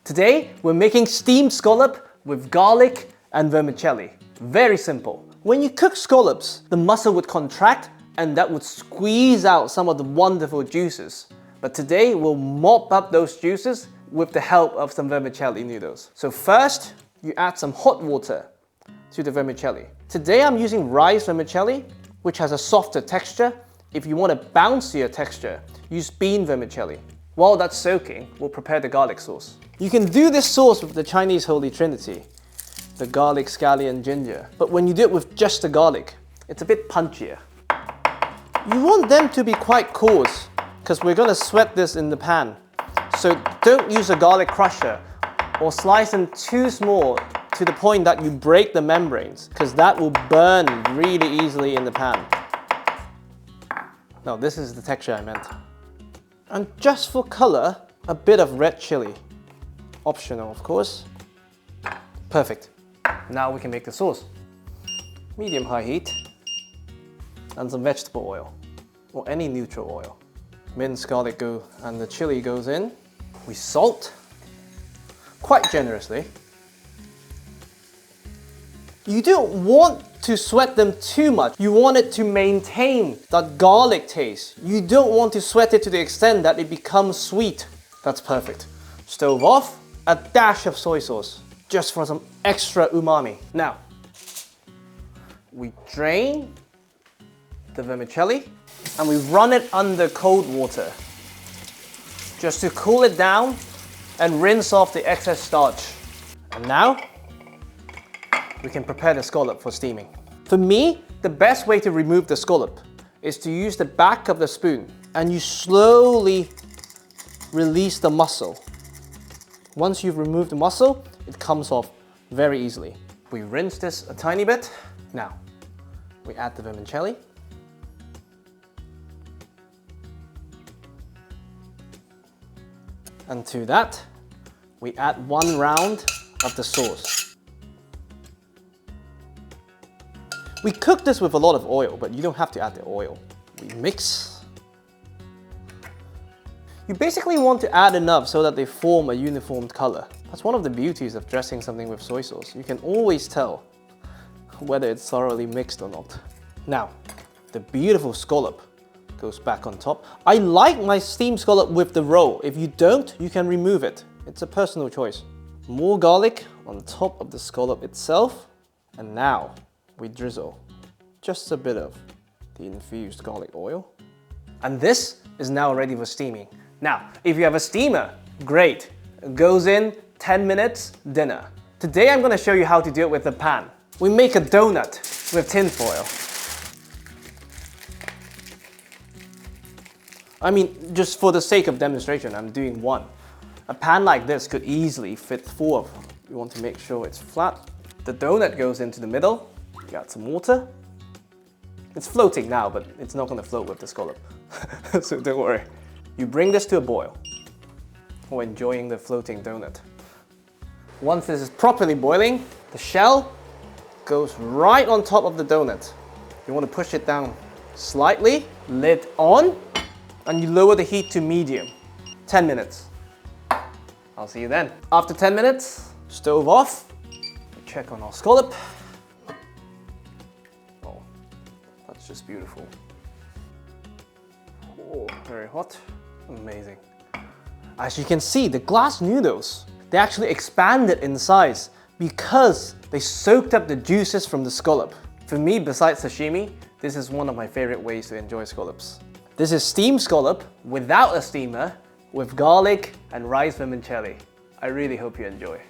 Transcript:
Today, we're making steamed scallop with garlic and vermicelli. Very simple. When you cook scallops, the muscle would contract and that would squeeze out some of the wonderful juices. But today, we'll mop up those juices with the help of some vermicelli noodles. So first, you add some hot water to the vermicelli. Today, I'm using rice vermicelli, which has a softer texture. If you want a bouncier texture, use bean vermicelli. While that's soaking, we'll prepare the garlic sauce. You can do this sauce with the Chinese Holy Trinity, the garlic, scallion, ginger. But when you do it with just the garlic, it's a bit punchier. You want them to be quite coarse, because we're gonna sweat this in the pan. So don't use a garlic crusher or slice them too small to the point that you break the membranes, because that will burn really easily in the pan. No, this is the texture I meant. And just for color, a bit of red chili. Optional, of course. Perfect. Now we can make the sauce. Medium-high heat. And some vegetable oil, or any neutral oil. Minced garlic and the chili goes in. We salt, quite generously. You don't want to sweat them too much. You want it to maintain that garlic taste. You don't want to sweat it to the extent that it becomes sweet. That's perfect. Stove off, a dash of soy sauce, just for some extra umami. Now, we drain the vermicelli and we run it under cold water, just to cool it down and rinse off the excess starch. And now, we can prepare the scallop for steaming. For me, the best way to remove the scallop is to use the back of the spoon and you slowly release the muscle. Once you've removed the muscle, it comes off very easily. We rinse this a tiny bit. Now, we add the vermicelli. And to that, we add 1 round of the sauce. We cook this with a lot of oil, but you don't have to add the oil. We mix. You basically want to add enough so that they form a uniform color. That's one of the beauties of dressing something with soy sauce. You can always tell whether it's thoroughly mixed or not. Now, the beautiful scallop goes back on top. I like my steamed scallop with the roe. If you don't, you can remove it. It's a personal choice. More garlic on top of the scallop itself. And now, we drizzle just a bit of the infused garlic oil. And this is now ready for steaming. Now, if you have a steamer, great. It goes in 10 minutes, dinner. Today I'm going to show you how to do it with a pan. We make a donut with tin foil. I mean, just for the sake of demonstration, I'm doing one. A pan like this could easily fit 4 of them. You want to make sure it's flat. The donut goes into the middle. You add some water. It's floating now, but it's not going to float with the scallop. So don't worry. You bring this to a boil. Or enjoying the floating donut. Once this is properly boiling, the shell goes right on top of the donut. You want to push it down slightly, lid on, and you lower the heat to medium. 10 minutes. I'll see you then. After 10 minutes, stove off. Check on our scallop. Oh, that's just beautiful. Oh, very hot. Amazing. As you can see, the glass noodles, they actually expanded in size because they soaked up the juices from the scallop. For me, besides sashimi, this is one of my favorite ways to enjoy scallops. This is steamed scallop without a steamer with garlic and rice vermicelli. I really hope you enjoy.